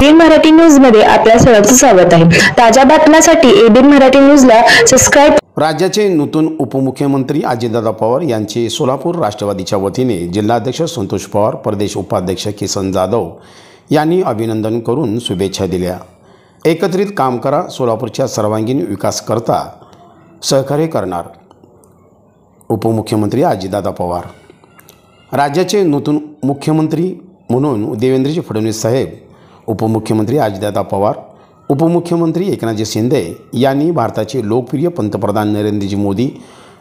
ABN Marathi news मध्ये आपल्या सर्वांचं स्वागत आहे। ताज्या बातम्यांसाठी एबीएन मराठी न्यूजला सबस्क्राइब। राज्याचे नूतन उपमुख्यमंत्री अजितदादा पवार यांचे सोलापूर राष्ट्रवादीच्या वतीने जिल्हाध्यक्ष संतोष पवार, प्रदेश उपाध्यक्ष किसन जाधव यांनी अभिनंदन करून शुभेच्छा दिल्या। एकत्रित काम करा, सोलापूरच्या सर्वांगीण विकास करता सहकार्य करणार। उपमुख्यमंत्री अजितदादा पवार। राज्याचे नूतन मुख्यमंत्री म्हणून देवेंद्रजी फडणवीस साहेब, उपमुख्यमंत्री अजितदादा पवार, उपमुख्यमंत्री एकनाथजी शिंदे यांनी भारताचे लोकप्रिय पंतप्रधान नरेंद्रजी मोदी,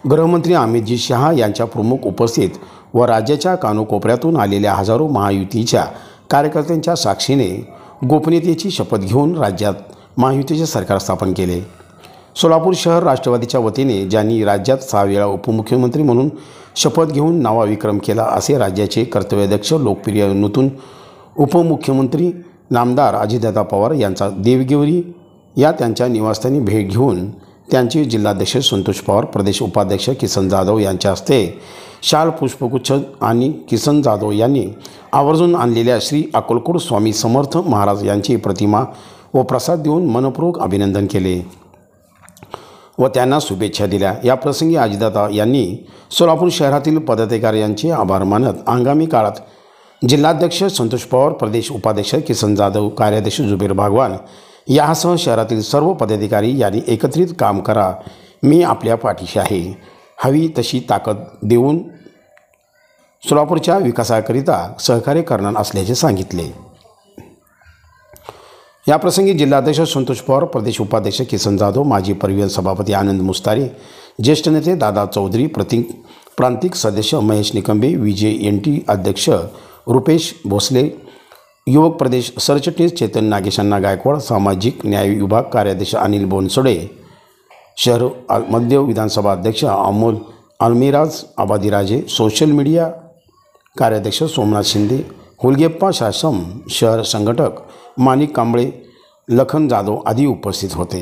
गृहमंत्री अमितजी शहा यांच्या प्रमुख उपस्थित व राज्याच्या कानोकोपऱ्यातून आलेल्या हजारो महायुतीच्या कार्यकर्त्यांच्या साक्षीने गोपनीयतेची शपथ घेऊन राज्यात महायुतीचे सरकार स्थापन केले। सोलापूर शहर राष्ट्रवादीच्या वतीने ज्यांनी राज्यात 6 वेळा उपमुख्यमंत्री म्हणून शपथ घेऊन नवा विक्रम केला, असे राज्याचे कर्तव्यदक्ष लोकप्रिय नूतन उपमुख्यमंत्री नामदार अजितदादा पवार यांचा देवगिरी या त्यांच्या निवासस्थानी भेट घेऊन त्यांचे जिल्हाध्यक्ष संतोष पवार, प्रदेश उपाध्यक्ष किसन जाधव यांच्या हस्ते शाल, पुष्पगुच्छ आणि किसन जाधव यांनी आवर्जून आणलेल्या श्री अक्कलकोट स्वामी समर्थ महाराज यांची प्रतिमा व प्रसाद देऊन मनपूर्वक अभिनंदन केले व त्यांना शुभेच्छा दिल्या। या प्रसंगी अजितदादा यांनी सोलापूर शहरातील पदाधिकाऱ्यांचे आभार मानत आगामी काळात जिल्हाध्यक्ष संतोष पवार, प्रदेश उपाध्यक्ष किसन जाधव, कार्याध्यक्ष जुबेर भागवान यासह शहरातील सर्व पदाधिकारी यांनी एकत्रित काम करा, मी आपल्या पाठीशी आहे, हवी तशी ताकद देऊन सोलापूरच्या विकासाकरिता सहकार्य करणार असल्याचे सांगितले। या प्रसंगी जिल्हाध्यक्ष संतोष पवार, प्रदेश उपाध्यक्ष किसन जाधव, माजी परिवहन सभापती आनंद मुस्तारे, ज्येष्ठ नेते दादा चौधरी, प्रांतिक सदस्य महेश निकंबे, विजय एनटी अध्यक्ष रुपेश भोसले, युवक प्रदेश सरचिटणीस चेतन नागेशांना गायकवाड, सामाजिक न्याय विभाग कार्याध्यक्ष अनिल बोनसोडे, शहर मध्य विधानसभा अध्यक्ष अमोल अलमिराज आबादीराजे, सोशल मीडिया कार्याध्यक्ष सोमनाथ शिंदे, हुलगेप्पा शासम, शहर संघटक माणिक कांबळे, लखन जाधव आदी उपस्थित होते।